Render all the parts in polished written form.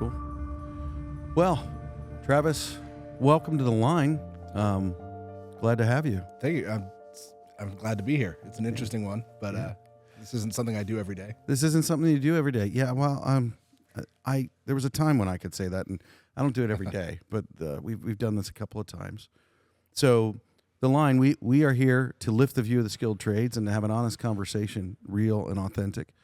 cool. Well, Travis, welcome to the line. Glad to have you. Thank you. I'm glad to be here. It's an interesting one, but this isn't something I do every day. This isn't something you do every day. Yeah, well, there was a time when I could say that, and I don't do it every day, but we've done this a couple of times. So the line, we are here to lift the view of the skilled trades and to have an honest conversation, real and authentic.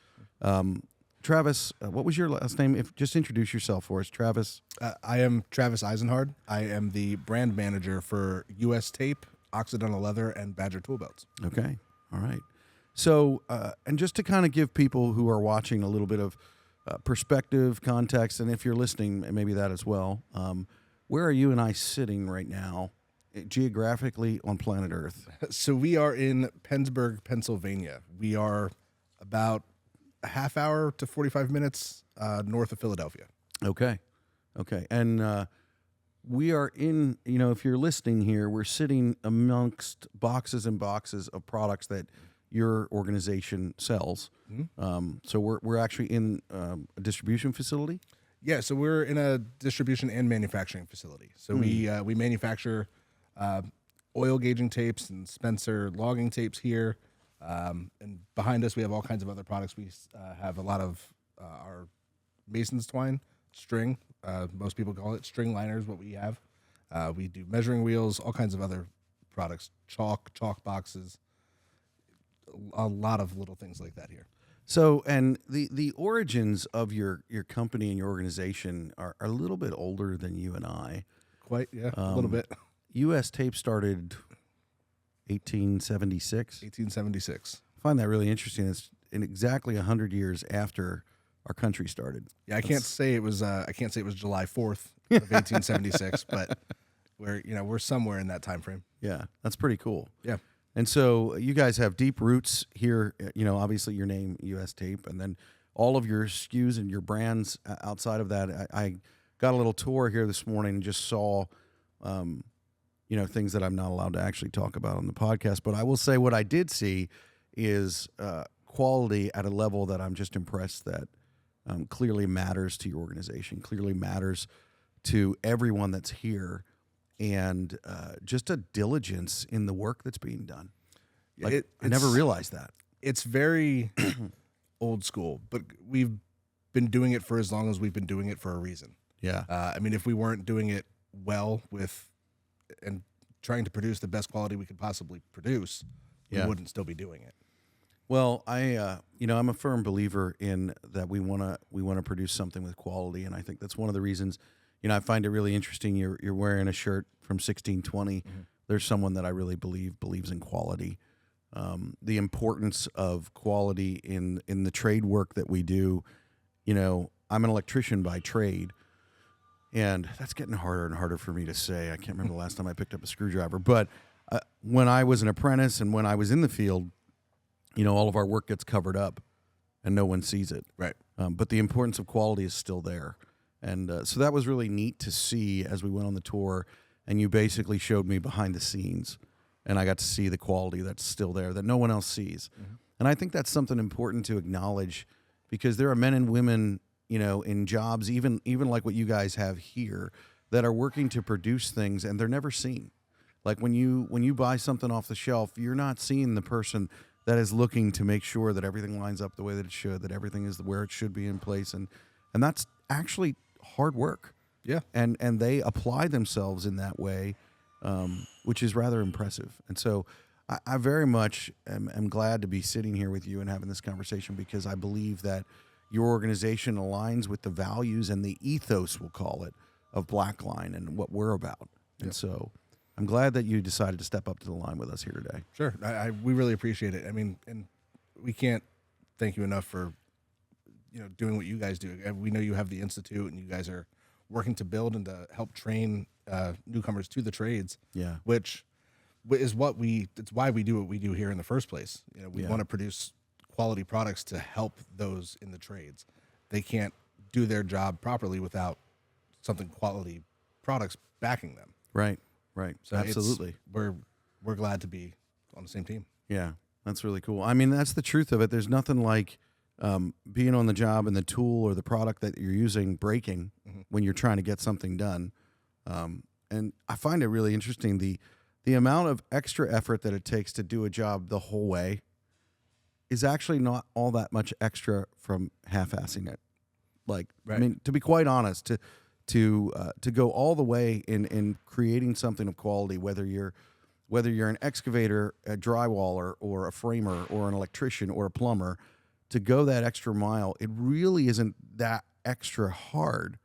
Travis, what was your last name? Just introduce yourself for us, Travis. I am Travis Eisenhard. I am the brand manager for U.S. Tape, Occidental Leather, and Badger Tool Belts. Okay, all right. So, and just to kind of give people who are watching a little bit of perspective, context, and if you're listening, maybe that as well. Where are you and I sitting right now, geographically on planet Earth? So we are in Pennsburg, Pennsylvania. We are about a half hour to 45 minutes north of Philadelphia. Okay. And we are in, if you're listening here, we're sitting amongst boxes and boxes of products that your organization sells. Mm-hmm. So we're actually in a distribution facility? Yeah, so we're in a distribution and manufacturing facility. So we manufacture oil gauging tapes and Spencer logging tapes here. And behind us, we have all kinds of other products. We have a lot of our Mason's twine, string. Most people call it string liners, what we have. We do measuring wheels, all kinds of other products, chalk boxes, a lot of little things like that here. So, and the origins of your company and your organization are a little bit older than you and I. Quite, yeah, a little bit. U.S. Tape started 1876. 1876. I find that really interesting. It's in exactly 100 years after our country started. Yeah, I can't say it was July 4th of 1876, but we're somewhere in that time frame. Yeah, that's pretty cool. Yeah. And so you guys have deep roots here, obviously your name, U.S. Tape, and then all of your SKUs and your brands outside of that. I got a little tour here this morning and just saw, things that I'm not allowed to actually talk about on the podcast. But I will say what I did see is quality at a level that I'm just impressed that clearly matters to your organization, clearly matters to everyone that's here. And just a diligence in the work that's being done. I never realized that. It's very old school, but we've been doing it for as long as we've been doing it for a reason. Yeah. If we weren't doing it well and trying to produce the best quality we could possibly produce, we wouldn't still be doing it. Well, I'm a firm believer in that we want to produce something with quality, and I think that's one of the reasons. I find it really interesting. You're wearing a shirt from 1620. Mm-hmm. There's someone that I really believes in quality. The importance of quality in the trade work that we do. I'm an electrician by trade, and that's getting harder and harder for me to say. I can't remember the last time I picked up a screwdriver. But when I was an apprentice and when I was in the field, all of our work gets covered up, and no one sees it. Right. But the importance of quality is still there. And so that was really neat to see as we went on the tour, and you basically showed me behind the scenes, and I got to see the quality that's still there that no one else sees. Mm-hmm. And I think that's something important to acknowledge, because there are men and women, in jobs, even like what you guys have here, that are working to produce things, and they're never seen. Like when you buy something off the shelf, you're not seeing the person that is looking to make sure that everything lines up the way that it should, that everything is where it should be in place, and that's actually hard work. Yeah. And they apply themselves in that way, which is rather impressive. And so I very much am glad to be sitting here with you and having this conversation, because I believe that your organization aligns with the values and the ethos, we'll call it, of Blackline and what we're about. And so I'm glad that you decided to step up to the line with us here today. Sure. We really appreciate it. And we can't thank you enough for doing what you guys do. We know you have the Institute, and you guys are working to build and to help train newcomers to the trades. Yeah. Which is it's why we do what we do here in the first place. We want to produce quality products to help those in the trades. They can't do their job properly without something quality products backing them. Right. So absolutely. We're glad to be on the same team. Yeah. That's really cool. That's the truth of it. There's nothing like being on the job and the tool or the product that you're using breaking, when you're trying to get something done. And I find it really interesting the amount of extra effort that it takes to do a job the whole way is actually not all that much extra from half-assing it. Like, Right. I mean, to be quite honest, to go all the way in creating something of quality, whether you're an excavator, a drywaller, or a framer, or an electrician, or a plumber, to go that extra mile, it really isn't that extra hard,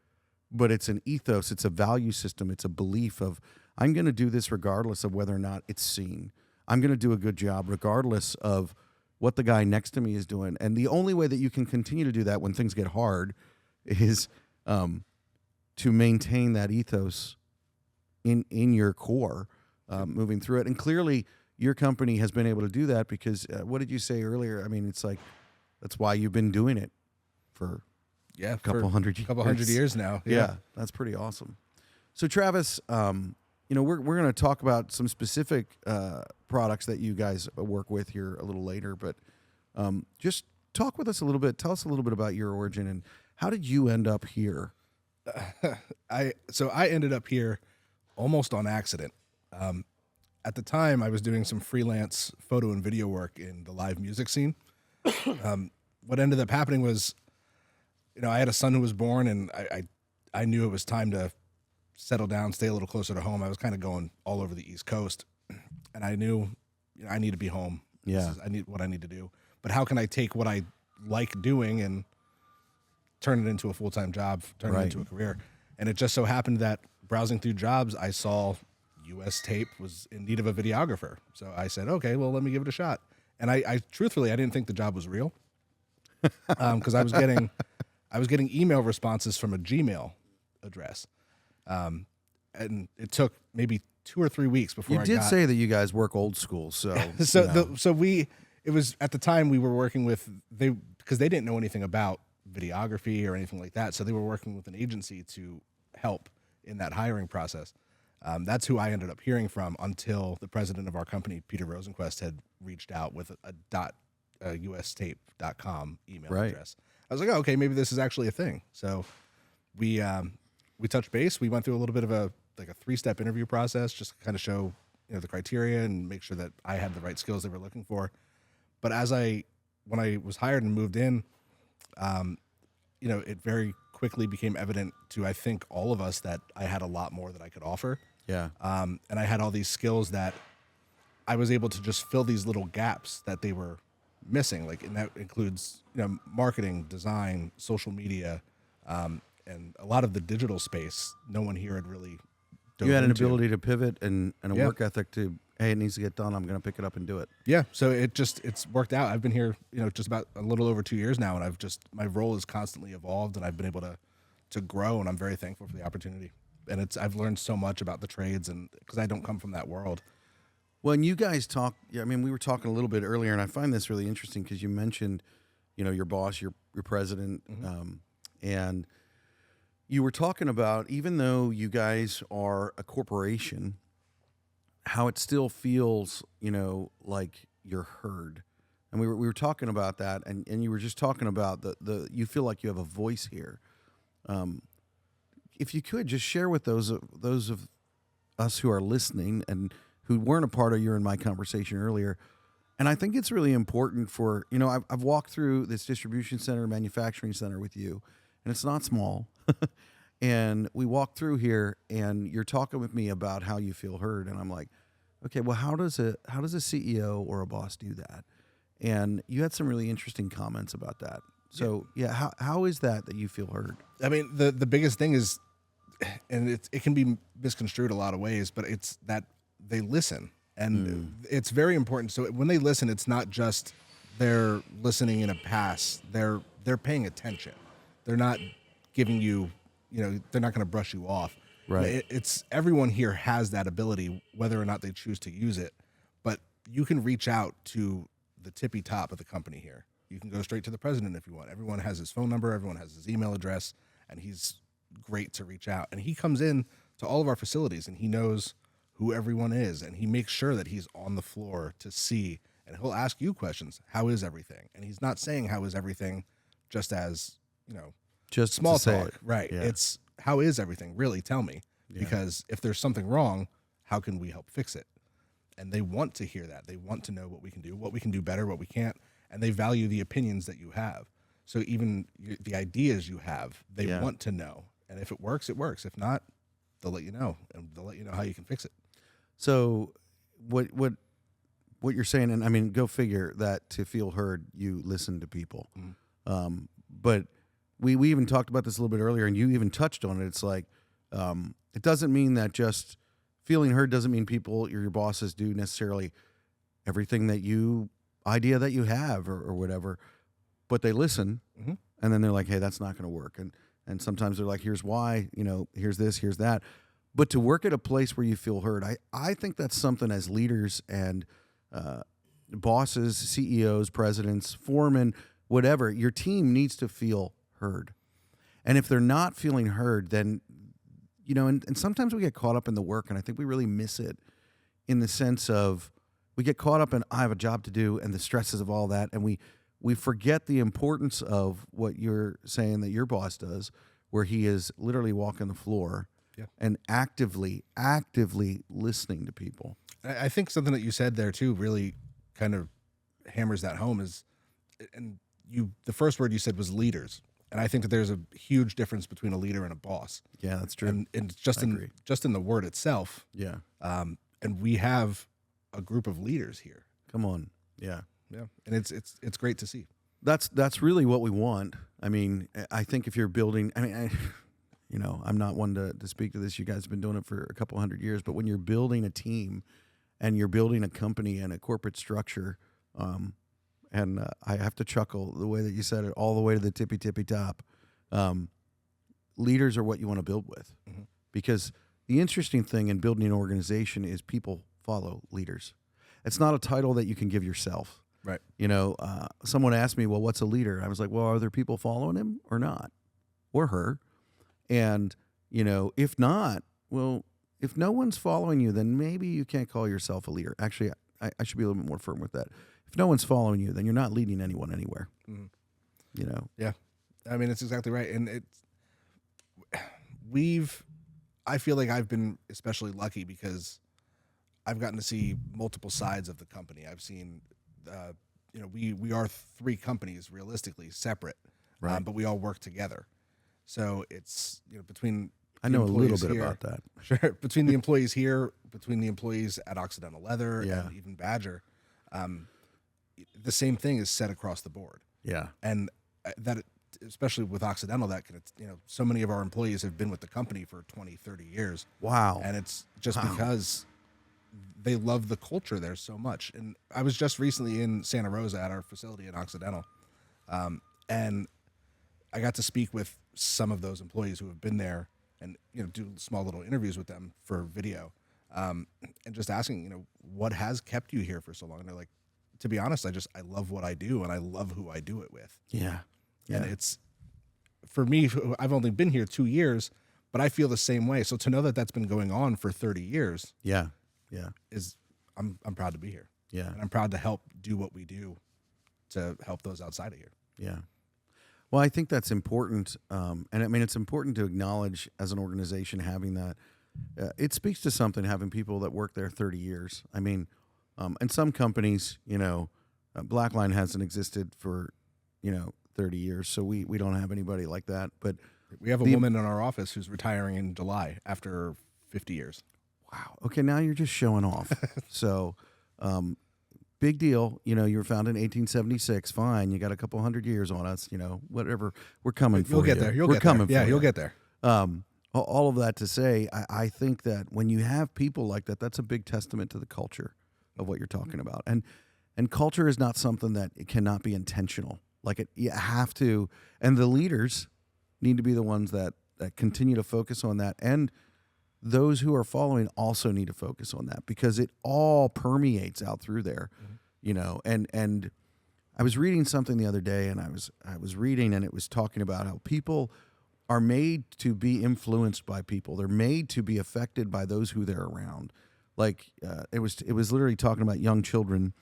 but it's an ethos, it's a value system, it's a belief of, I'm going to do this regardless of whether or not it's seen. I'm going to do a good job regardless of what the guy next to me is doing. And the only way that you can continue to do that when things get hard is to maintain that ethos in your core, moving through it. And clearly your company has been able to do that because what did you say earlier? I mean, it's like, that's why you've been doing it for Yeah, a couple hundred years now. Yeah, that's pretty awesome. So Travis, you know, we're going to talk about some specific products that you guys work with here a little later, but just talk with us a little bit. Tell us a little bit about your origin and how did you end up here? I ended up here almost on accident. At the time, I was doing some freelance photo and video work in the live music scene. What ended up happening was, you know, I had a son who was born, and I knew it was time to settle down, stay a little closer to home. I was kind of going all over the East Coast, and I knew, you know, I need to be home. Yeah, I need what I need to do. But how can I take what I like doing and turn it into a full-time job, turn it into a career? And it just so happened that browsing through jobs, I saw US Tape was in need of a videographer. So I said, okay, well, let me give it a shot. And I truthfully, I didn't think the job was real because I was getting email responses from a Gmail address. And it took maybe 2 or 3 weeks before you did say that you guys work old school. So, it was at the time we were working with because they didn't know anything about videography or anything like that. So they were working with an agency to help in that hiring process. That's who I ended up hearing from until the president of our company, Peter Rosenquist, had reached out with a ustape.com email address. I was like, oh, okay, maybe this is actually a thing. So we touched base. We went through a little bit of a 3-step interview process, just to kind of show, you know, the criteria and make sure that I had the right skills they were looking for. But when I was hired and moved in, you know, it very quickly became evident to, I think, all of us that I had a lot more that I could offer. Yeah. And I had all these skills that I was able to just fill these little gaps that they were missing. Like, and that includes, you know, marketing, design, social media, and a lot of the digital space. No one here had really dove You had an into. ability to pivot and a work ethic to, hey, it needs to get done. I'm going to pick it up and do it. Yeah. So it's worked out. I've been here, you know, just about a little over 2 years now, and my role has constantly evolved, and I've been able to grow, and I'm very thankful for the opportunity. And I've learned so much about the trades, and because I don't come from that world. When you guys talk, I mean, we were talking a little bit earlier, and I find this really interesting because you mentioned, you know, your boss, your president, and you were talking about, even though you guys are a corporation, how it still feels, you know, like you're heard. And we were talking about that, and you were just talking about the you feel like you have a voice here. If you could just share with those of us who are listening and who weren't a part of your and my conversation earlier, and I think it's really important for, you know, I've walked through this distribution center, manufacturing center with you, and it's not small. And we walked through here, and you're talking with me about how you feel heard, and I'm like, okay, well, how does a CEO or a boss do that? And you had some really interesting comments about that. So yeah, how is that you feel heard? I mean, the biggest thing is, and it can be misconstrued a lot of ways, but it's that they listen, and it's very important. So when they listen, it's not just they're listening in a pass; they're paying attention. They're not giving you, you know, they're not going to brush you off. Right. It's everyone here has that ability, whether or not they choose to use it. But you can reach out to the tippy top of the company here. You can go straight to the president if you want. Everyone has his phone number. Everyone has his email address, and he's great to reach out. And he comes in to all of our facilities, and he knows who everyone is, and he makes sure that he's on the floor to see, and he'll ask you questions. How is everything? And he's not saying how is everything just as, you know, Just small to say talk. it. Right. Yeah. It's how is everything really? Tell me, Yeah. because if there's something wrong, how can we help fix it? And they want to hear that. They want to know what we can do better, what we can't, and they value the opinions that you have. So even the ideas you have, they Yeah. want to know. And if it works, it works. If not, they'll let you know, and they'll let you know how you can fix it. So what you're saying, and I mean, go figure that to feel heard, you listen to people. But we even talked about this a little bit earlier, and you even touched on it. It's like, it doesn't mean that just feeling heard doesn't mean people, your bosses, do necessarily everything idea that you have or whatever, but they listen, and then they're like, hey, that's not going to work. And sometimes they're like, here's why, here's this, here's that. But to work at a place where you feel heard, I think that's something as leaders and bosses, CEOs, presidents, foremen, whatever, your team needs to feel heard. And if they're not feeling heard, then, and sometimes we get caught up in the work, and I think we really miss it in the sense of we get caught up in, I have a job to do, and the stresses of all that, and we forget the importance of what you're saying that your boss does, where he is literally walking the floor and actively listening to people. I think something that you said there too really kind of hammers that home the first word you said was leaders. And I think that there's a huge difference between a leader and a boss. Yeah, that's true. And just in the word itself. Yeah. And we have a group of leaders here. Come on. Yeah. Yeah. And it's great to see. That's really what we want. I mean, I think if you're building, I'm not one to speak to this. You guys have been doing it for a couple hundred years, but when you're building a team and you're building a company and a corporate structure, and I have to chuckle the way that you said it, all the way to the tippy top. Leaders are what you want to build with, because the interesting thing in building an organization is people follow leaders. It's not a title that you can give yourself. Right. Someone asked me, well, what's a leader? I was like, well, are there people following him or not, or her? And, if not, well, if no one's following you, then maybe you can't call yourself a leader. Actually, I should be a little bit more firm with that. If no one's following you, then you're not leading anyone anywhere. Yeah. I mean, it's exactly right. And I feel like I've been especially lucky because I've gotten to see multiple sides of the company. I've seen, we are three companies realistically separate, right? But we all work together. So it's, between I know a little bit about that. Sure. Between the employees here, between the employees at Occidental Leather and even Badger, the same thing is set across the board. Yeah. And that, especially with Occidental, so many of our employees have been with the company for 20, 30 years. Wow. And it's just because they love the culture there so much. And I was just recently in Santa Rosa at our facility at Occidental. And I got to speak with some of those employees who have been there and, do small little interviews with them for video. And just asking, what has kept you here for so long? And they're like, to be honest, I love what I do and I love who I do it with. Yeah. And it's, for me, I've only been here 2 years, but I feel the same way. So to know that that's been going on for 30 years. Yeah. I'm proud to be here. Yeah. And I'm proud to help do what we do to help those outside of here. Yeah. Well, I think that's important. And I mean, it's important to acknowledge as an organization having that. It speaks to something having people that work there 30 years. I mean, and some companies, Blackline hasn't existed for, 30 years. So we don't have anybody like that. But we have a woman in our office who's retiring in July after 50 years. Wow. Okay, now you're just showing off. So, big deal. You were founded in 1876. Fine, you got a couple hundred years on us. Whatever. We're coming for you. You'll get there. You'll get there. All of that to say, I think that when you have people like that, that's a big testament to the culture of what you're talking about. And culture is not something that it cannot be intentional. Like you have to, and the leaders need to be the ones that continue to focus on that. And those who are following also need to focus on that because it all permeates out through there, and I was reading something the other day and I was reading and it was talking about how people are made to be influenced by people. They're made to be affected by those who they're around. Like it was literally talking about young children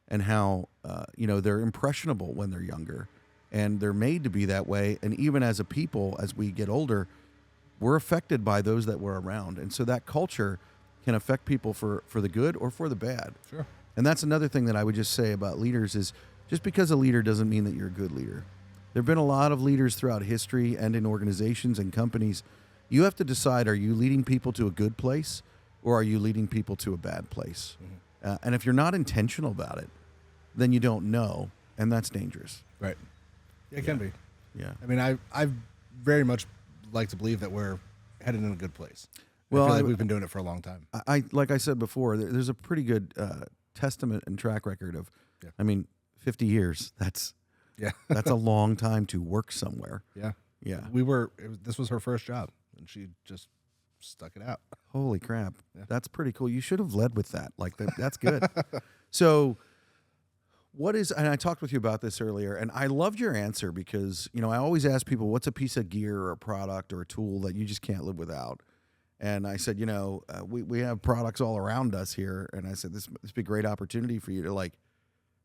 and how, they're impressionable when they're younger and they're made to be that way. And even as a people, as we get older, we're affected by those that we're around. And so that culture can affect people for the good or for the bad. Sure. And that's another thing that I would just say about leaders is just because a leader doesn't mean that you're a good leader. There have been a lot of leaders throughout history and in organizations and companies. You have to decide, are you leading people to a good place or are you leading people to a bad place? Mm-hmm. And if you're not intentional about it, then you don't know, and that's dangerous. Right. It can be. Yeah. I mean, I very much like to believe that we're headed in a good place. Well, I feel like we've been doing it for a long time. Like I said before, there's a pretty good testament and track record of, I mean, 50 years. That's a long time to work somewhere. Yeah. Yeah. This was her first job, and she just stuck it out. Holy crap. Yeah. That's pretty cool. You should have led with that. Like that's good. So and I talked with you about this earlier, and I loved your answer because, I always ask people, what's a piece of gear or a product or a tool that you just can't live without? And I said, we have products all around us here. And I said, this would be a great opportunity for you to like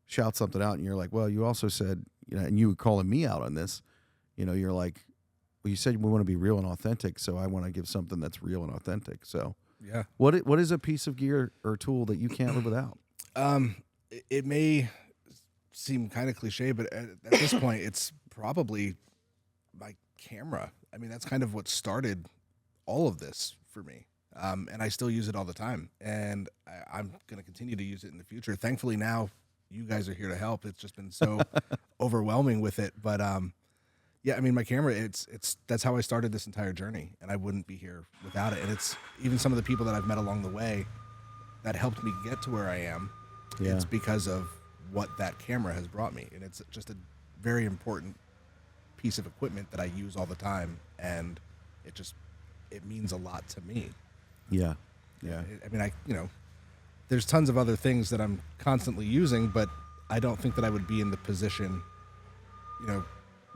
shout something out. And you're like, well, you also said, and you were calling me out on this, you're like, well, you said we want to be real and authentic. So I want to give something that's real and authentic. So yeah, what is a piece of gear or tool that you can't live without? It may seem kind of cliche, but at this point, it's probably my camera. I mean, that's kind of what started all of this for me. And I still use it all the time. And I'm going to continue to use it in the future. Thankfully, now you guys are here to help. It's just been so overwhelming with it. But yeah, I mean, my camera, that's how I started this entire journey. And I wouldn't be here without it. And it's even some of the people that I've met along the way that helped me get to where I am. Yeah. It's because of what that camera has brought me. And it's just a very important piece of equipment that I use all the time. And it means a lot to me. Yeah. Yeah. I mean, there's tons of other things that I'm constantly using, but I don't think that I would be in the position,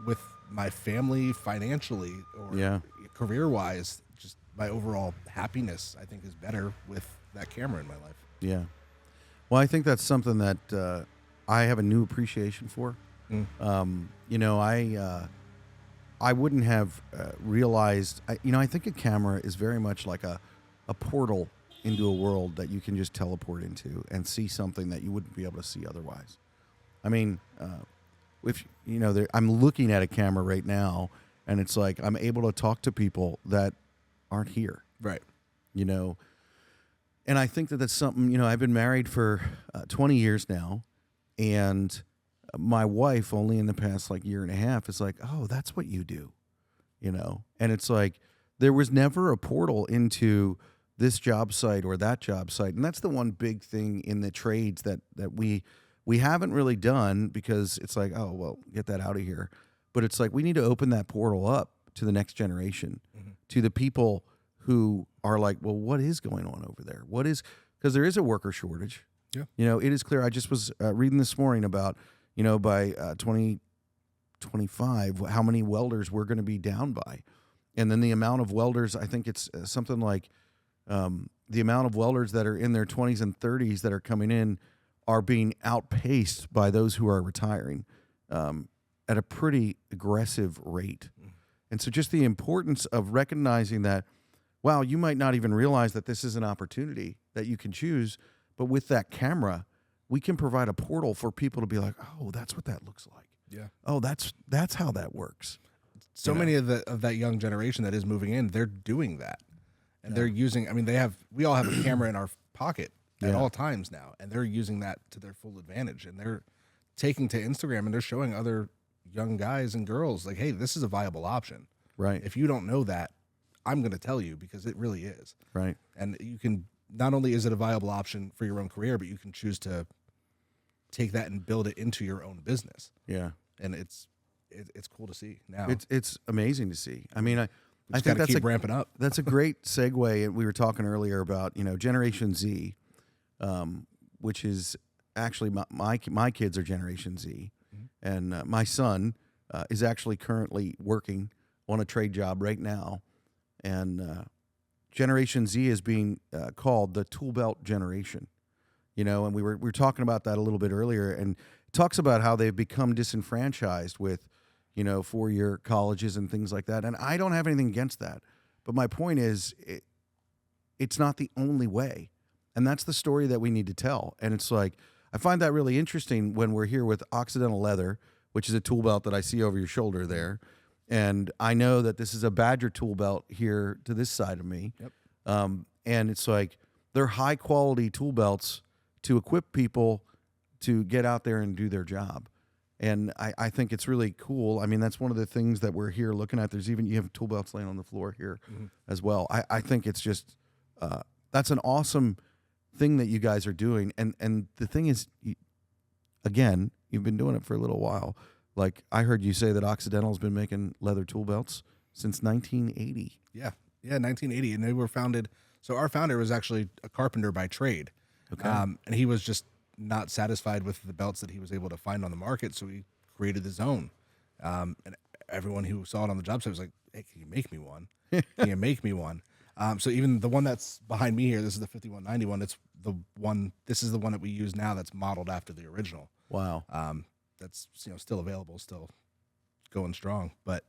with my family financially or career-wise, just my overall happiness, I think, is better with that camera in my life. Yeah. Well, I think that's something that I have a new appreciation for. I wouldn't have realized, I think a camera is very much like a portal into a world that you can just teleport into and see something that you wouldn't be able to see otherwise. I mean, I'm looking at a camera right now, and it's like I'm able to talk to people that aren't here. Right. And I think that that's something, I've been married for 20 years now, and my wife only in the past year and a half is like, oh, that's what you do, and it's like there was never a portal into this job site or that job site. And that's the one big thing in the trades that we haven't really done, because it's like, oh, well, get that out of here. But it's like we need to open that portal up to the next generation, to the people who are like, well, what is going on over there? Because there is a worker shortage. Yeah. It is clear. I just was reading this morning about, by 2025, how many welders we're going to be down by. And then the amount of welders, I think it's something like the amount of welders that are in their 20s and 30s that are coming in are being outpaced by those who are retiring at a pretty aggressive rate. And so just the importance of recognizing that, wow, you might not even realize that this is an opportunity that you can choose, but with that camera, we can provide a portal for people to be like, oh, that's what that looks like. Yeah. Oh, that's how that works. So many of that young generation that is moving in, they're doing that. And they're using, we all have a camera in our pocket at all times now, and they're using that to their full advantage. And they're taking to Instagram and they're showing other young guys and girls like, hey, this is a viable option. Right. If you don't know that, I'm going to tell you, because it really is. Right. And you can, not only is it a viable option for your own career, but you can choose to take that and build it into your own business. Yeah. And it's cool to see now. It's amazing to see. I mean, I think that's ramping up. That's a great segue. And we were talking earlier about, Generation Z, which is actually my kids are Generation Z. And my son is actually currently working on a trade job right now. And Generation Z is being called the tool belt generation. And we were talking about that a little bit earlier, and it talks about how they've become disenfranchised with, 4-year colleges and things like that. And I don't have anything against that, But my point is, it's not the only way. And that's the story that we need to tell. And it's like, I find that really interesting when we're here with Occidental Leather, which is a tool belt that I see over your shoulder there. And I know that this is a Badger tool belt here to this side of me. Yep. And it's like, they're high quality tool belts to equip people to get out there and do their job. And I think it's really cool. I mean, that's one of the things that we're here looking at. There's even, you have tool belts laying on the floor here as well. I think it's just, that's an awesome thing that you guys are doing. And the thing is, again, you've been doing it for a little while. Like, I heard you say that Occidental's been making leather tool belts since 1980. Yeah, 1980. And they were founded, so our founder was actually a carpenter by trade. Okay. And he was just not satisfied with the belts that he was able to find on the market, so he created his own. And everyone who saw it on the job site was like, hey, can you make me one? Can you make me one? So even the one that's behind me here, this is the 5191. This is the one that we use now that's modeled after the original. Wow. That's still available, still going strong. But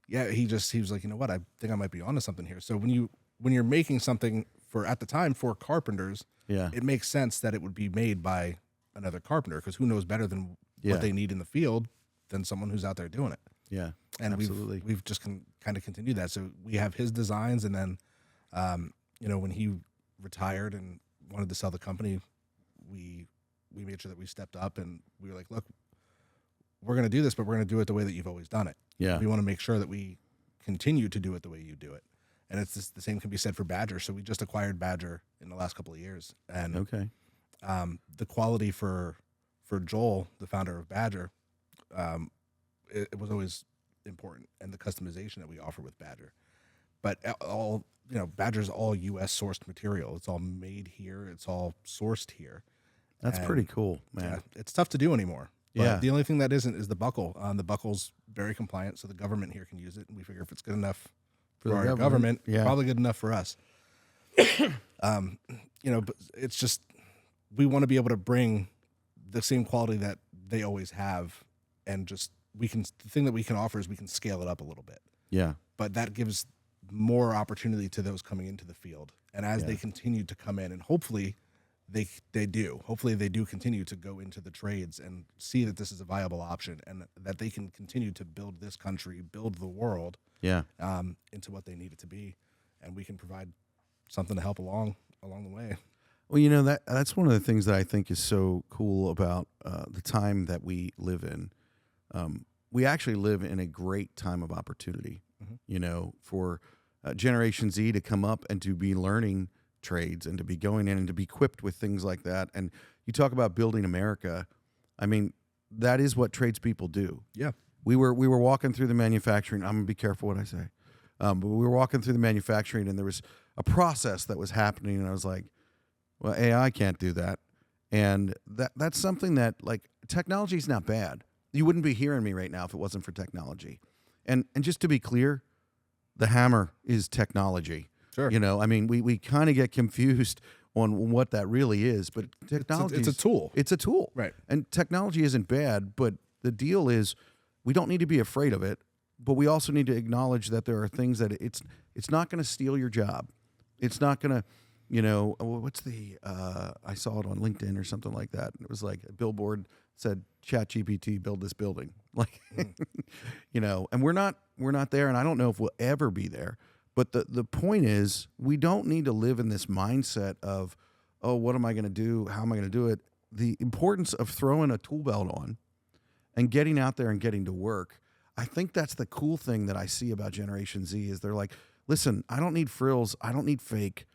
yeah, he was like, you know what, I think I might be onto something here. So when you're making something at the time for carpenters, Yeah. it makes sense that it would be made by another carpenter, because who knows better than what they need in the field than someone who's out there doing it. Yeah. And absolutely. we've just kind of continued that. So we have his designs, and then when he retired and wanted to sell the company, we made sure that we stepped up, and we were like, look, we're going to do this, but we're going to do it the way that you've always done it. Yeah. We want to make sure that we continue to do it the way you do it. And it's the same can be said for Badger. So we just acquired Badger in the last couple of years. And Okay. The quality for Joel, the founder of Badger, it was always important, and the customization that we offer with Badger. But Badger's all U.S. sourced material. It's all made here. It's all sourced here. That's pretty cool, man. Yeah, it's tough to do anymore. But Yeah. the only thing that isn't is the buckle. The buckle's very compliant, so the government here can use it. And we figure if it's good enough for our government, yeah. probably good enough for us. But it's just, we want to be able to bring the same quality that they always have, and just the thing that we can offer is we can scale it up a little bit. Yeah. But that gives more opportunity to those coming into the field. And as they continue to come in, and hopefully they do. Hopefully they do continue to go into the trades and see that this is a viable option, and that they can continue to build this country, build the world Yeah. into what they need it to be. And we can provide something to help along the way. Well, that's one of the things that I think is so cool about the time that we live in. We actually live in a great time of opportunity, for Generation Z to come up and to be learning trades and to be going in and to be equipped with things like that. And you talk about building America. I mean, that is what tradespeople do. Yeah. We were walking through the manufacturing. I'm going to be careful what I say. But we were walking through the manufacturing, and there was a process that was happening, and I was like, well, AI can't do that. And that's something that, like, technology is not bad. You wouldn't be hearing me right now if it wasn't for technology. And just to be clear, the hammer is technology. Sure. I mean, we kind of get confused on what that really is, but technology it's a tool. It's a tool. Right. And technology isn't bad, but the deal is we don't need to be afraid of it, but we also need to acknowledge that there are things that it's not going to steal your job. It's not going to, what's I saw it on LinkedIn or something like that. And it was like a billboard said, ChatGPT, build this building. Like, and we're not there, and I don't know if we'll ever be there. But the point is, we don't need to live in this mindset of, oh, what am I going to do? How am I going to do it? The importance of throwing a tool belt on and getting out there and getting to work. I think that's the cool thing that I see about Generation Z is they're like, listen, I don't need frills. I don't need fake.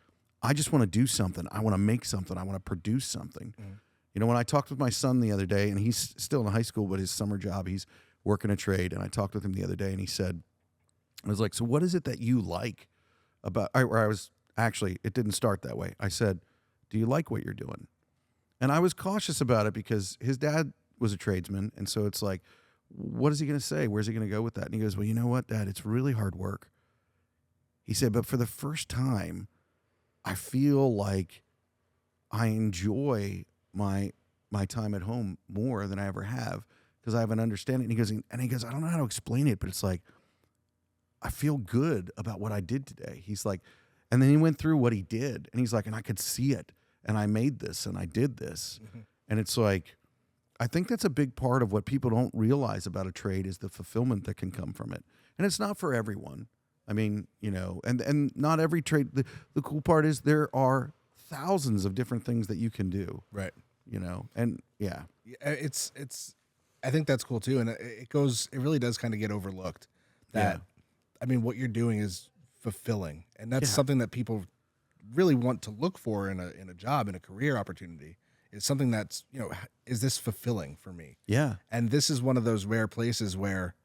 I just want to do something. I want to make something. I want to produce something. When I talked with my son the other day, and he's still in high school, but his summer job, he's working a trade. And I talked with him the other day, and he said, I was like, so what is it that you like about, it didn't start that way. I said, do you like what you're doing? And I was cautious about it because his dad was a tradesman. And so it's like, what is he going to say? Where's he going to go with that? And he goes, well, you know what, Dad, it's really hard work. He said, but for the first time, I feel like I enjoy my time at home more than I ever have because I have an understanding. And he goes, I don't know how to explain it, but it's like, I feel good about what I did today. He's like, and then he went through what he did, and he's like, and I could see it, and I made this, and I did this. And it's like, I think that's a big part of what people don't realize about a trade is the fulfillment that can come from it. And it's not for everyone. I mean, you know, and not every trade. The cool part is there are thousands of different things that you can do. Right. You know, and yeah. It's I think that's cool too. And it really does kind of get overlooked that, I mean, what you're doing is fulfilling. And that's something that people really want to look for in a job, in a career opportunity. Is something that's, you know, is this fulfilling for me? Yeah. And this is one of those rare places where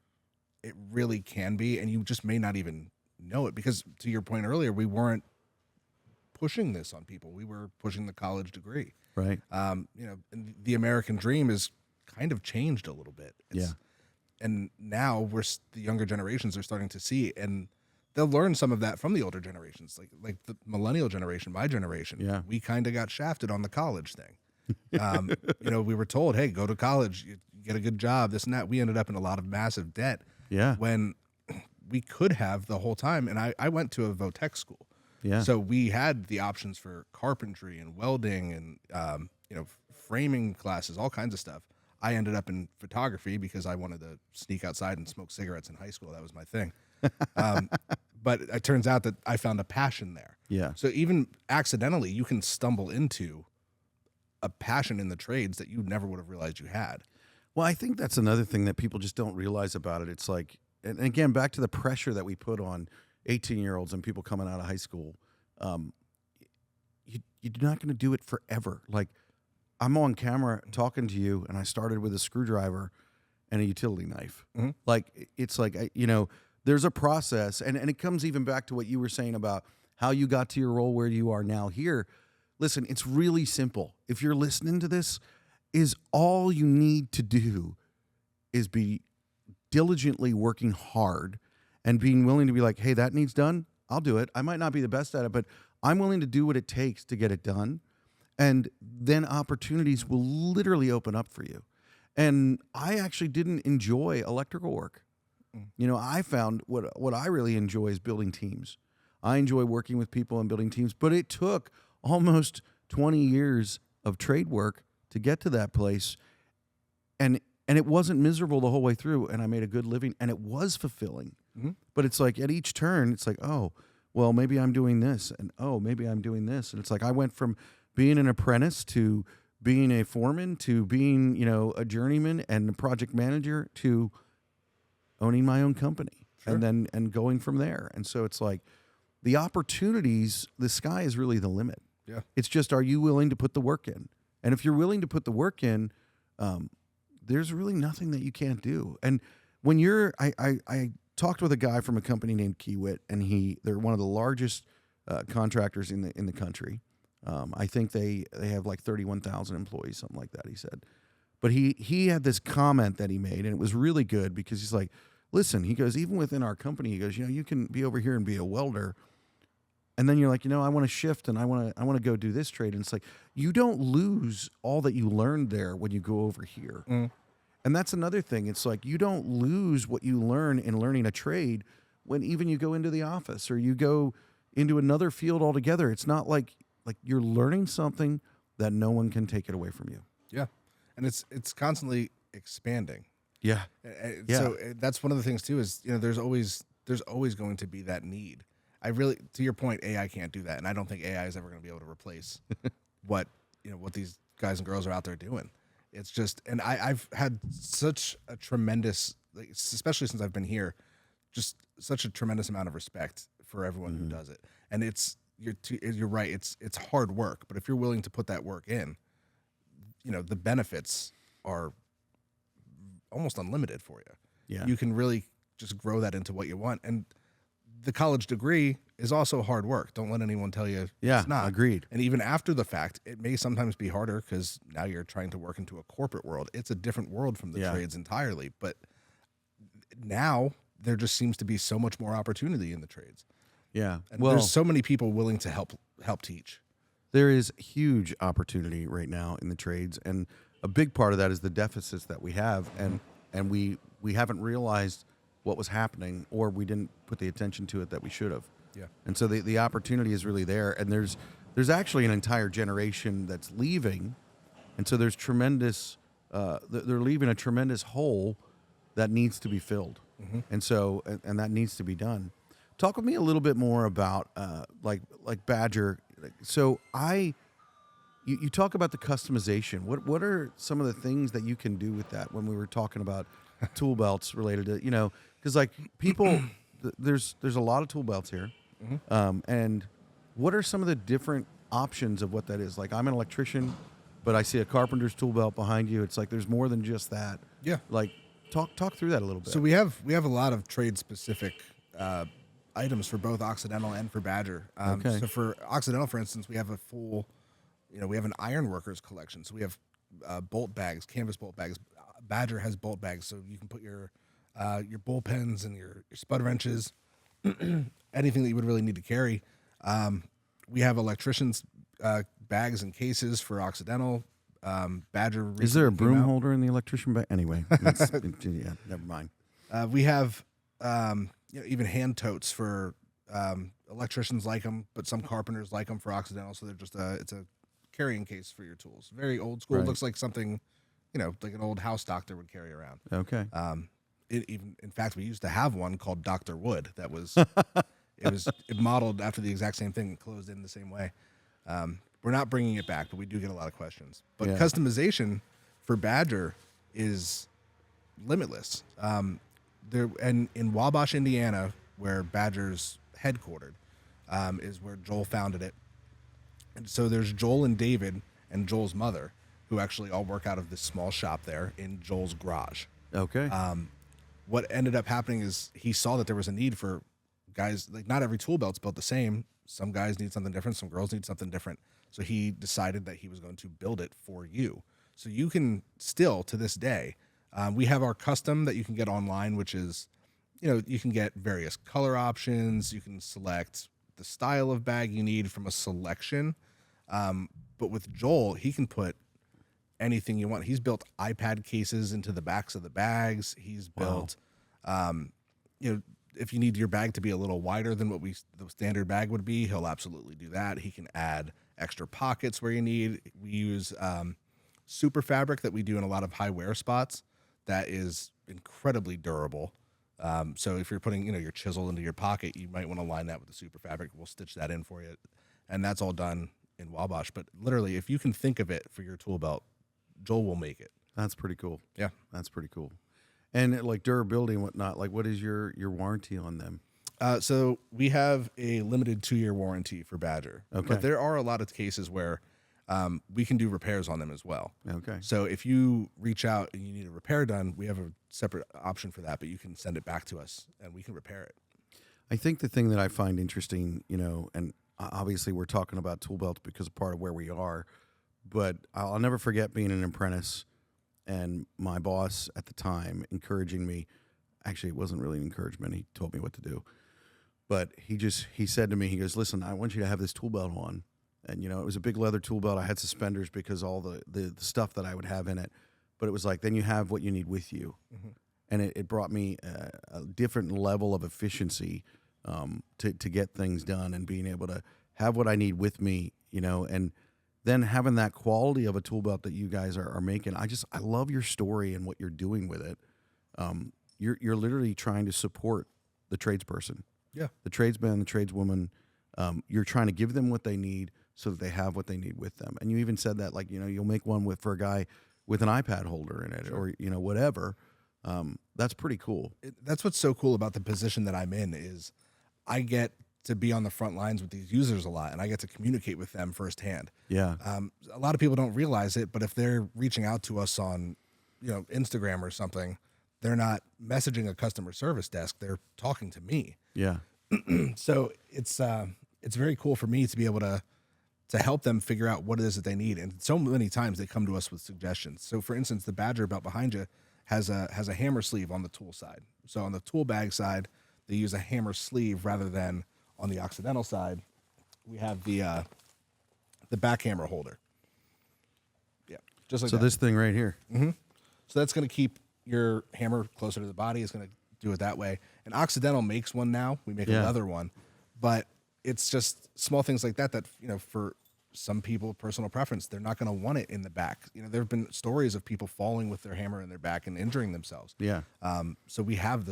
it really can be, and you just may not even know it, because to your point earlier, we weren't pushing this on people. We were pushing the college degree. Right. You know, and the American dream is kind of changed a little bit. And now the younger generations are starting to see, and they'll learn some of that from the older generations, like the millennial generation, my generation. Yeah. We kind of got shafted on the college thing. You know, we were told, hey, go to college, you get a good job, this and that. We ended up in a lot of massive debt. Yeah. When we could have the whole time. And I went to a Votech school. Yeah. So we had the options for carpentry and welding and, you know, framing classes, all kinds of stuff. I ended up in photography because I wanted to sneak outside and smoke cigarettes in high school. That was my thing. But it turns out that I found a passion there. Yeah. So even accidentally, you can stumble into a passion in the trades that you never would have realized you had. Well, I think that's another thing that people just don't realize about it. It's like, and again, back to the pressure that we put on 18-year-olds and people coming out of high school. You're not going to do it forever. Like, I'm on camera talking to you, and I started with a screwdriver and a utility knife. Mm-hmm. Like, it's like, you know, there's a process, and it comes even back to what you were saying about how you got to your role where you are now here. Listen, it's really simple. If you're listening to this, is all you need to do is be diligently working hard and being willing to be like, hey, that needs done. I'll do it. I might not be the best at it, but I'm willing to do what it takes to get it done. And then opportunities will literally open up for you. And I actually didn't enjoy electrical work. You know, I found what I really enjoy is building teams. I enjoy working with people and building teams, but it took almost 20 years of trade work to get to that place. And it wasn't miserable the whole way through, and I made a good living, and it was fulfilling. Mm-hmm. But it's like at each turn, it's like, oh, well, maybe I'm doing this, and oh, maybe I'm doing this. And it's like I went from being an apprentice to being a foreman to being, you know, a journeyman and a project manager to owning my own company. Sure. and going from there. And so it's like the opportunities, the sky is really the limit. Yeah. It's just, are you willing to put the work in? And if you're willing to put the work in, there's really nothing that you can't do. And when I talked with a guy from a company named Kiewit, and they're one of the largest contractors in the country. I think they have like 31,000 employees, something like that, he said. But he had this comment that he made, and it was really good because he's like, listen, he goes, even within our company, he goes, you know, you can be over here and be a welder, and then you're like, you know, I want to shift and I want to go do this trade. And it's like, you don't lose all that you learned there when you go over here. Mm. And that's another thing. It's like, you don't lose what you learn in learning a trade when even you go into the office or you go into another field altogether. It's not like you're learning something that no one can take it away from you. Yeah. And it's constantly expanding. Yeah. So that's one of the things too, is, you know, there's always going to be that need. To your point, AI can't do that. And I don't think AI is ever going to be able to replace what these guys and girls are out there doing. It's just, and I've had such a tremendous, especially since I've been here, just such a tremendous amount of respect for everyone who does it. And you're right. It's hard work, but if you're willing to put that work in, you know, the benefits are almost unlimited for you. Yeah. You can really just grow that into what you want. And the college degree is also hard work. Don't let anyone tell you it's not. Agreed. And even after the fact, it may sometimes be harder because now you're trying to work into a corporate world. It's a different world from the trades entirely. But now there just seems to be so much more opportunity in the trades. Yeah. And there's so many people willing to help teach. There is huge opportunity right now in the trades, and a big part of that is the deficits that we have, and we haven't realized what was happening, or we didn't put the attention to it that we should have. Yeah. And so the opportunity is really there, and there's actually an entire generation that's leaving, and so there's tremendous they're leaving a tremendous hole that needs to be filled, and so and that needs to be done. Talk with me a little bit more about like Badger. So you talk about the customization. What are some of the things that you can do with that? When we were talking about tool belts related to because like people, there's a lot of tool belts here, and what are some of the different options of what that is? Like I'm an electrician, but I see a carpenter's tool belt behind you. It's like there's more than just that. Yeah. Like talk through that a little bit. So we have a lot of trade specific items for both Occidental and for Badger. Okay. So for Occidental, for instance, we have a full, we have an ironworkers collection. So we have bolt bags, canvas bolt bags. Badger has bolt bags, so you can put your bullpens and your spud wrenches, anything that you would really need to carry. We have electricians' bags and cases for Occidental. Badger. Is there a recently broom came out. holder in the electrician bag? Anyway, yeah, never mind. We have even hand totes for electricians like them, but some carpenters like them for Occidental. So they're just it's a carrying case for your tools. Very old school. Right. Looks like something, like an old house doctor would carry around. Okay. In fact, we used to have one called Dr. Wood that was it modeled after the exact same thing and closed in the same way. We're not bringing it back, but we do get a lot of questions. But Yeah. customization for Badger is limitless. And in Wabash, Indiana, where Badger's headquartered, is where Joel founded it. And so there's Joel and David and Joel's mother, who actually all work out of this small shop there in Joel's garage. Okay. What ended up happening is he saw that there was a need for guys, like not every tool belt's built the same. Some guys need something different. Some girls need something different. So he decided that he was going to build it for you. So you can still, to this day, we have our custom that you can get online, which is, you can get various color options. You can select the style of bag you need from a selection. But with Joel, he can put anything you want. He's built iPad cases into the backs of the bags. He's built, if you need your bag to be a little wider than what the standard bag would be, he'll absolutely do that. He can add extra pockets where you need. We use super fabric that we do in a lot of high wear spots that is incredibly durable. So if you're putting, your chisel into your pocket, you might want to line that with the super fabric. We'll stitch that in for you. And that's all done in Wabash. But literally, if you can think of it for your tool belt, Joel will make it. That's pretty cool. Yeah. That's pretty cool. And like durability and whatnot, like what is your warranty on them? So we have a limited 2-year warranty for Badger. Okay. But there are a lot of cases where we can do repairs on them as well. Okay. So if you reach out and you need a repair done, we have a separate option for that, but you can send it back to us and we can repair it. I think the thing that I find interesting, and obviously we're talking about tool belts because of part of where we are, but I'll never forget being an apprentice and my boss at the time encouraging me. Actually, it wasn't really an encouragement. He told me what to do. But he said to me, he goes, listen, I want you to have this tool belt on. And, it was a big leather tool belt. I had suspenders because all the stuff that I would have in it. But it was like, then you have what you need with you. Mm-hmm. And it brought me a different level of efficiency to get things done and being able to have what I need with me, and then having that quality of a tool belt that you guys are making. I love your story and what you're doing with it. You're literally trying to support the tradesperson. Yeah. The tradesman, the tradeswoman. You're trying to give them what they need so that they have what they need with them. And you even said that, like, you'll make one for a guy with an iPad holder in it, sure, or, whatever. That's pretty cool. That's what's so cool about the position that I'm in is I get to be on the front lines with these users a lot, and I get to communicate with them firsthand. Yeah. A lot of people don't realize it, but if they're reaching out to us on, Instagram or something, they're not messaging a customer service desk. They're talking to me. Yeah. So it's very cool for me to be able to help them figure out what it is that they need. And so many times they come to us with suggestions. So for instance, the Badger belt behind you has a hammer sleeve on the tool side. So on the tool bag side, they use a hammer sleeve rather than on the Occidental side, we have the back hammer holder. Yeah, just like so that. this thing right here. Mm-hmm. So that's going to keep your hammer closer to the body. It's going to do it that way. And Occidental makes one now. We make a Yeah. leather one, but it's just small things like that for some people, personal preference, they're not going to want it in the back. There have been stories of people falling with their hammer in their back and injuring themselves. Yeah. So we have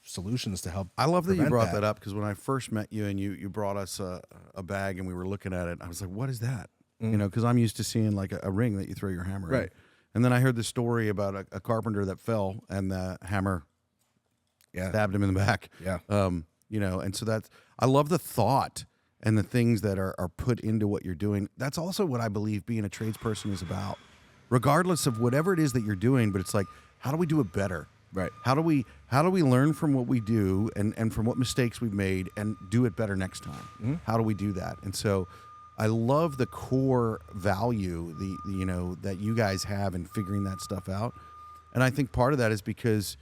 solutions to help. I love that you prevent brought that up, because when I first met you and you brought us a bag and we were looking at it, I was like, what is that? Because I'm used to seeing like a ring that you throw your hammer in. Right. And then I heard the story about a carpenter that fell and the hammer stabbed him in the back. Yeah. And so I love the thought and the things that are put into what you're doing. That's also what I believe being a tradesperson is about, regardless of whatever it is that you're doing. But it's like, how do we do it better? Right. How do we learn from what we do and from what mistakes we've made and do it better next time? Mm-hmm. How do we do that? And so I love the core value that you guys have in figuring that stuff out. And I think part of that is because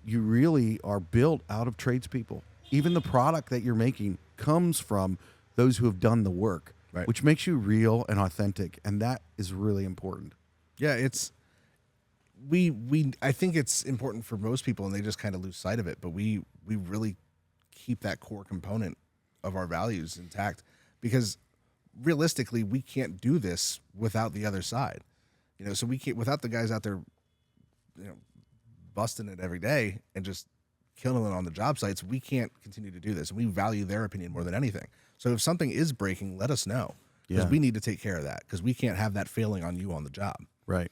you really are built out of tradespeople. Even the product that you're making comes from those who have done the work, right, which makes you real and authentic, and that is really important. Yeah, I think it's important for most people, and they just kind of lose sight of it. But we really keep that core component of our values intact, because realistically, we can't do this without the other side. So we can't, without the guys out there, busting it every day and just killing it on the job sites. We can't continue to do this. We value their opinion more than anything. So if something is breaking, let us know, because we need to take care of that, because we can't have that failing on you on the job. Right.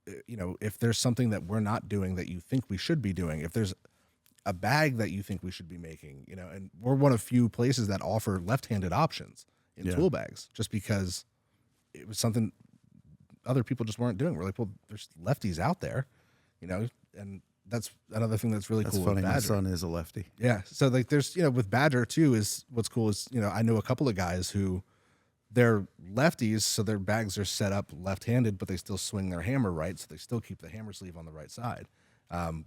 If there's something that we're not doing that you think we should be doing, if there's a bag that you think we should be making, and we're one of few places that offer left-handed options in tool bags, just because it was something other people just weren't doing. We're like, well, there's lefties out there, and that's another thing that's really cool. Funny. With Badger. My son is a lefty. Yeah. So like there's, with Badger too, is what's cool is, I know a couple of guys who they're lefties, so their bags are set up left-handed, but they still swing their hammer right. So they still keep the hammer sleeve on the right side,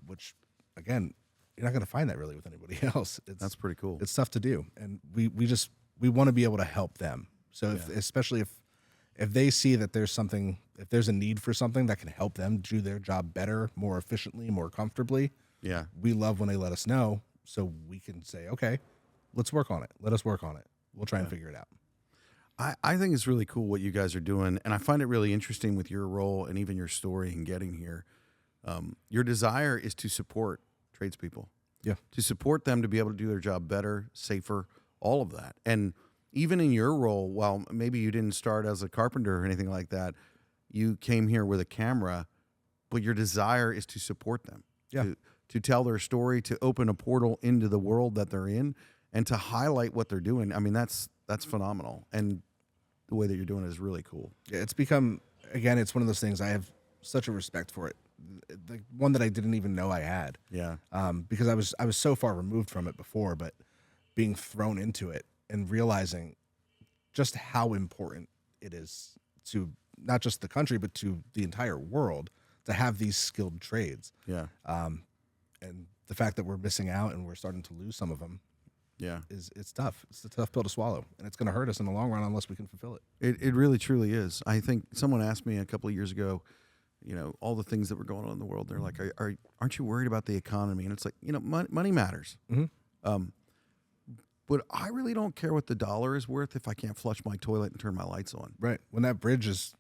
which again, you're not going to find that really with anybody else. That's pretty cool. It's tough to do. And we want to be able to help them. So especially if they see that there's something, if there's a need for something that can help them do their job better, more efficiently, more comfortably, we love when they let us know, so we can say, okay, let's work on it. Let us work on it. We'll try and figure it out. I think it's really cool what you guys are doing, and I find it really interesting with your role and even your story in getting here. Your desire is to support tradespeople, to support them to be able to do their job better, safer, all of that. And even in your role, while maybe you didn't start as a carpenter or anything like that, you came here with a camera, but your desire is to support them, to tell their story, to open a portal into the world that they're in, and to highlight what they're doing. I mean, that's phenomenal. And the way that you're doing it is really cool. Yeah, it's become, again, it's one of those things, I have such a respect for it. The one that I didn't even know I had. Yeah. Because I was so far removed from it before, but being thrown into it and realizing just how important it is to not just the country, but to the entire world to have these skilled trades. Yeah. And the fact that we're missing out and we're starting to lose some of them. It's tough. It's a tough pill to swallow, and it's going to hurt us in the long run unless we can fulfill it. It really truly is. I think someone asked me a couple of years ago, all the things that were going on in the world. They're like, aren't you worried about the economy? And it's like, money matters. Mm-hmm. But I really don't care what the dollar is worth if I can't flush my toilet and turn my lights on. Right. When that bridge is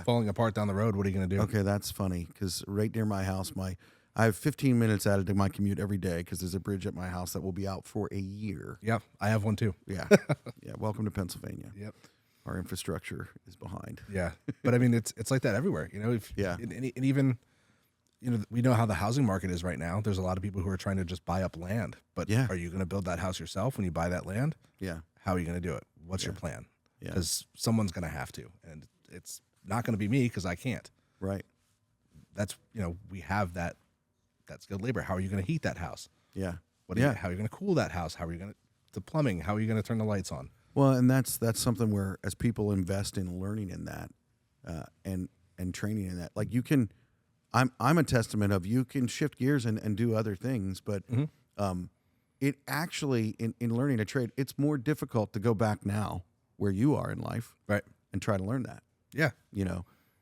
falling apart down the road, what are you going to do? Okay, that's funny, because right near my house, I have 15 minutes added to my commute every day because there's a bridge at my house that will be out for a year. Yeah, I have one too. Yeah. Welcome to Pennsylvania. Yep. Our infrastructure is behind. Yeah. But I mean, it's like that everywhere, and even, we know how the housing market is right now. There's a lot of people who are trying to just buy up land, but are you going to build that house yourself when you buy that land? Yeah. How are you going to do it? What's your plan? Yeah. Because someone's going to have to, and it's not going to be me because I can't. Right. That's, we have that skilled labor. How are you going to heat that house? Yeah. How are you going to cool that house? How are you going to, the plumbing? How are you going to turn the lights on? Well, and that's something where, as people invest in learning in that, and training in that, like I'm a testament of, you can shift gears and do other things, but it actually, in learning a trade, it's more difficult to go back now where you are in life, right, and try to learn that. Yeah.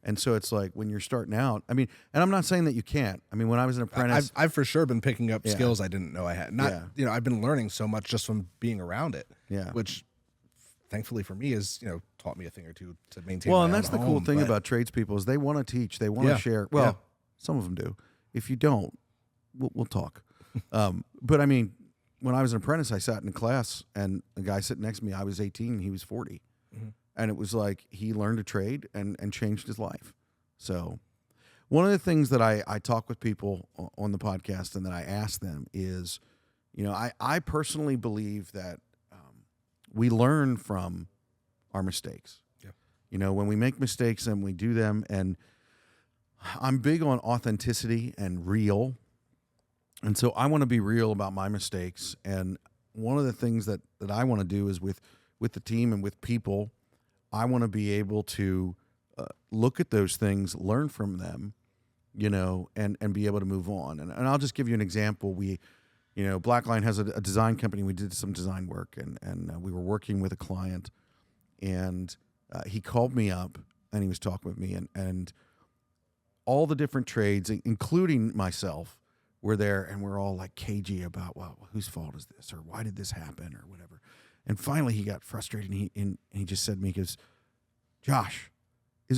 And so it's like when you're starting out, I mean, and I'm not saying that you can't. I mean, when I was an apprentice, I've for sure been picking up Yeah. skills I didn't know I had. Not, Yeah. I've been learning so much just from being around it. Yeah. Which, thankfully for me, is taught me a thing or two to maintain. well, my and own that's the cool home, thing but- about tradespeople is they want to teach, they want to Yeah. share. Well, Yeah. some of them do. If you don't, we'll talk. But I mean, when I was an apprentice, I sat in a class, and the guy sitting next to me, I was 18, he was 40. Mhm. And it was like he learned a trade and changed his life. So one of the things that I talk with people on the podcast and that I ask them is, I personally believe that we learn from our mistakes. Yeah. When we make mistakes and we do them, and I'm big on authenticity and real. And so I want to be real about my mistakes. And one of the things that I want to do is with the team and with people, I want to be able to look at those things, learn from them, and be able to move on. And I'll just give you an example. Blackline has a design company. We did some design work, and we were working with a client, and he called me up and he was talking with me, and all the different trades, including myself, were there, and we're all like cagey about, well, whose fault is this, or why did this happen, or whatever. And finally, he got frustrated, and he just said to me, he goes, Josh,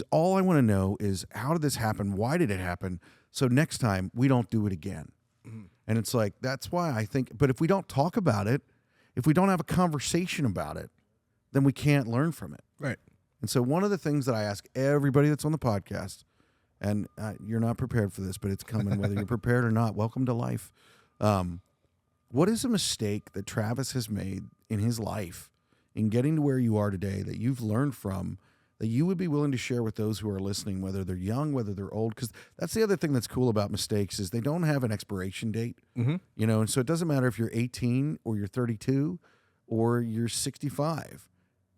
all I want to know is how did this happen? Why did it happen? So next time we don't do it again. Mm-hmm. And it's like, that's why I think, but if we don't talk about it, if we don't have a conversation about it, then we can't learn from it. Right. And so one of the things that I ask everybody that's on the podcast, and you're not prepared for this, but it's coming whether you're prepared or not. Welcome to life. What is a mistake that Travis has made in his life in getting to where you are today that you've learned from, that you would be willing to share with those who are listening, whether they're young, whether they're old? Because that's the other thing that's cool about mistakes is they don't have an expiration date. Mm-hmm. And so it doesn't matter if you're 18 or you're 32 or you're 65.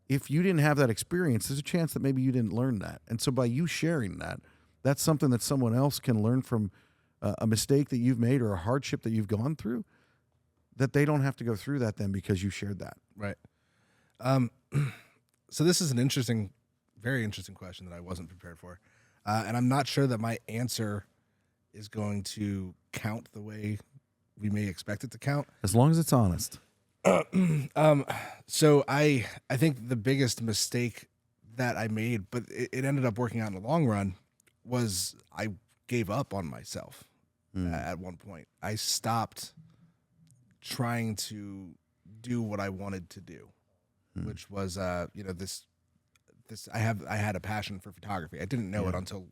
If you didn't have that experience, there's a chance that maybe you didn't learn that. And so by you sharing that, that's something that someone else can learn from a mistake that you've made or a hardship that you've gone through, that they don't have to go through that then because you shared that. Right. So this is an very interesting question that I wasn't prepared for. And I'm not sure that my answer is going to count the way we may expect it to count. As long as it's honest. So I think the biggest mistake that I made, but it ended up working out in the long run, was I gave up on myself at one point. I stopped trying to do what I wanted to do, which was this I had a passion for photography. I didn't know it until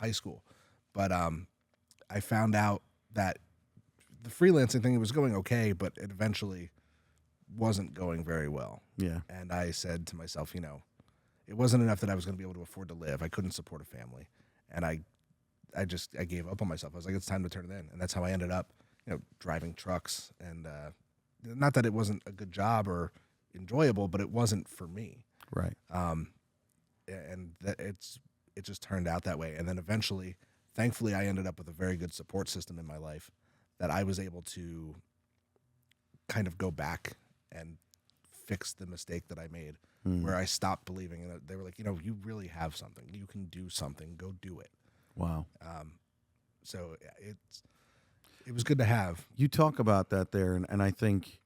high school, but I found out that the freelancing thing was going okay, but it eventually wasn't going very well. Yeah. And I said to myself, it wasn't enough that I was going to be able to afford to live. I couldn't support a family. And I gave up on myself. I was like, it's time to turn it in. And that's how I ended up, driving trucks. And not that it wasn't a good job or enjoyable, but it wasn't for me. Right. And that it just turned out that way. And then eventually, thankfully, I ended up with a very good support system in my life that I was able to kind of go back and fix the mistake that I made, where I stopped believing. And they were like, you really have something. You can do something. Go do it. Wow. So it was good to have. You talk about that there, and I think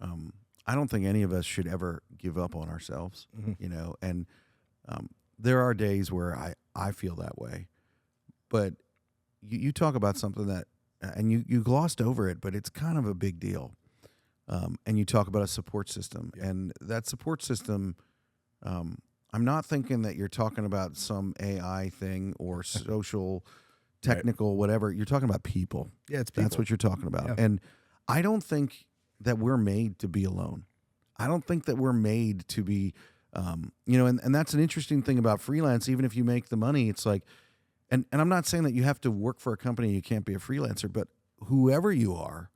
I don't think any of us should ever give up on ourselves, and there are days where I feel that way. But you talk about something that, and you glossed over it, but it's kind of a big deal. And you talk about a support system, and that support system, I'm not thinking that you're talking about some AI thing or social, technical, whatever. You're talking about people. Yeah, it's people. That's what you're talking about. Yeah. And I don't think that we're made to be alone. I don't think that we're made to be, and that's an interesting thing about freelance. Even if you make the money, it's like, and I'm not saying that you have to work for a company, you can't be a freelancer, but whoever you are,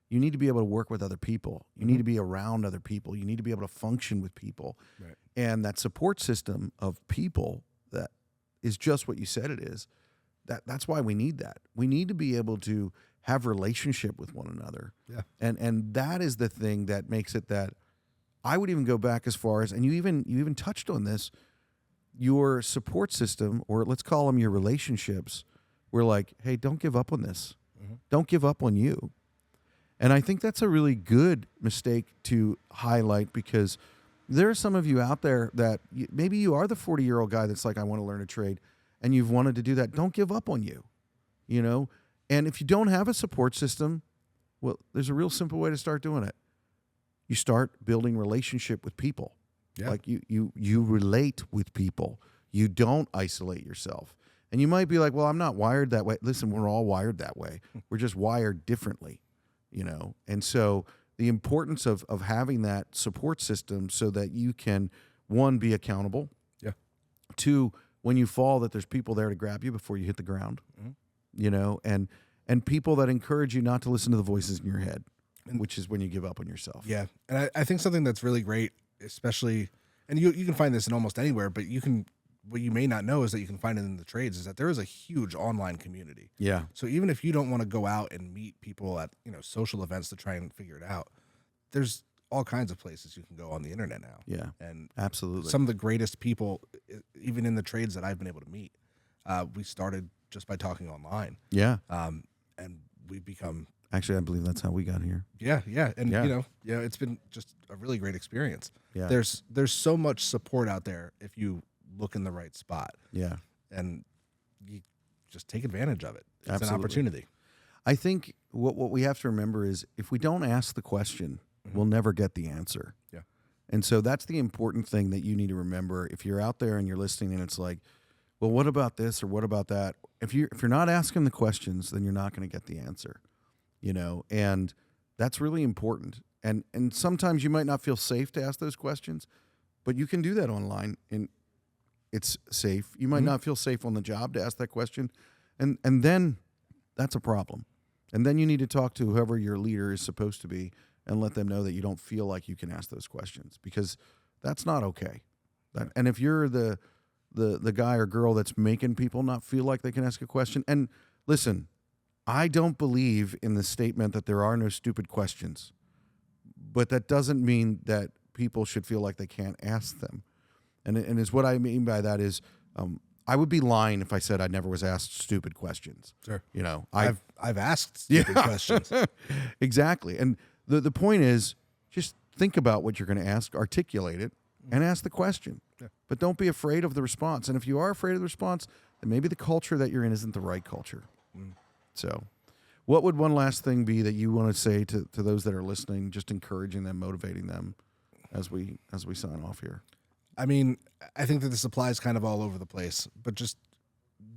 you need to be able to work with other people. You need to be around other people. You need to be able to function with people. Right. And that support system of people that is just what you said it is, that's why we need that. We need to be able to have relationship with one another. Yeah. And that is the thing that makes it that I would even go back as far as, and you even touched on this, your support system, or let's call them your relationships, were like, hey, don't give up on this. Don't give up on you. And I think that's a really good mistake to highlight, because there are some of you out there that maybe you are the 40-year-old guy that's like, I want to learn a trade, and you've wanted to do that. Don't give up on you, you know? And if you don't have a support system, well, there's a real simple way to start doing it. You start building relationship with people. Yeah. Like you relate with people. You don't isolate yourself. And you might be like, well, I'm not wired that way. Listen, we're all wired that way. We're just wired differently, you know? And so the importance of having that support system so that you can, one, be accountable. Yeah. Two, when you fall, that there's people there to grab you before you hit the ground, you know, and people that encourage you not to listen to the voices in your head, which is when you give up on yourself. Yeah. And I think something that's really great, especially, and you can find this in almost anywhere, but what you may not know is that you can find it in the trades, is that there is a huge online community. Yeah. So even if you don't want to go out and meet people at, social events to try and figure it out, there's all kinds of places you can go on the internet now. Yeah. And absolutely. Some of the greatest people, even in the trades that I've been able to meet, we started just by talking online. Yeah. And we've become, actually, I believe that's how we got here. Yeah. And it's been just a really great experience. Yeah. There's so much support out there if you look in the right spot. Yeah. And you just take advantage of it. It's Absolutely. an opportunity. I think what we have to remember is, if we don't ask the question, we'll never get the answer. Yeah. And so that's the important thing that you need to remember. If you're out there and you're listening and it's like, well, what about this or what about that? If you're not asking the questions, then you're not going to get the answer, you know, and that's really important. And sometimes you might not feel safe to ask those questions, but you can do that online and it's safe. You might not feel safe on the job to ask that question. And then that's a problem. And then you need to talk to whoever your leader is supposed to be and let them know that you don't feel like you can ask those questions, because that's not okay. And if you're the guy or girl that's making people not feel like they can ask a question, and listen, I don't believe in the statement that there are no stupid questions, but that doesn't mean that people should feel like they can't ask them. And is what I mean by that is, I would be lying if I said I never was asked stupid questions. Sure. You know, I've asked stupid questions. Exactly. And the point is, just think about what you're going to ask, articulate it, and ask the question. Yeah. But don't be afraid of the response. And if you are afraid of the response, then maybe the culture that you're in isn't the right culture. So what would one last thing be that you want to say to those that are listening, just encouraging them, motivating them as we sign off here? I mean, I think that this applies kind of all over the place, but just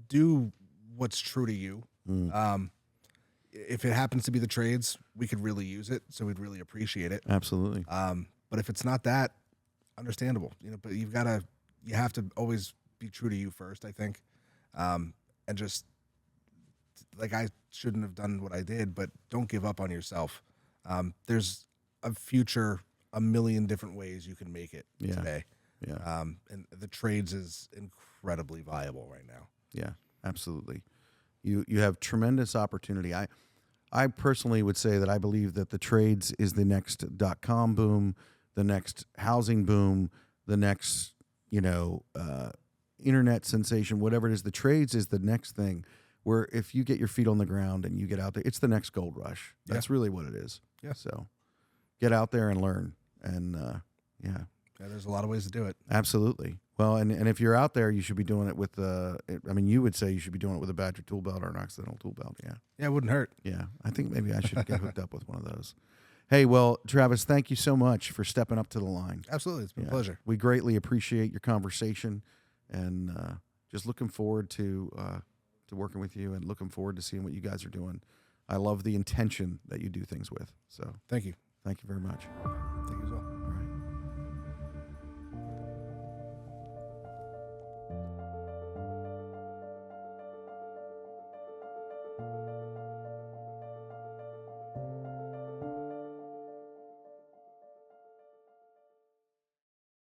do what's true to you. If it happens to be the trades, we could really use it, so we'd really appreciate it. Absolutely. But if it's not that, understandable. But you have to always be true to you first, I think. And just, like, I shouldn't have done what I did, but don't give up on yourself. There's a million different ways you can make it today. Yeah. And the trades is incredibly viable right now. Yeah, absolutely. You have tremendous opportunity. I personally would say that I believe that the trades is the next .com boom, the next housing boom, the next, internet sensation, whatever it is. The trades is the next thing, where if you get your feet on the ground and you get out there, it's the next gold rush. That's really what it is. Yeah. So get out there and learn. And yeah, there's a lot of ways to do it. Absolutely. Well, and if you're out there, you should be doing it with you would say you should be doing it with a Badger tool belt or an Occidental tool belt. Yeah. Yeah, it wouldn't hurt. Yeah. I think maybe I should get hooked up with one of those. Hey, well, Travis, thank you so much for stepping up to the line. Absolutely. It's been a pleasure. We greatly appreciate your conversation, and just looking forward to working with you and looking forward to seeing what you guys are doing. I love the intention that you do things with. So thank you. Thank you very much. Thank you.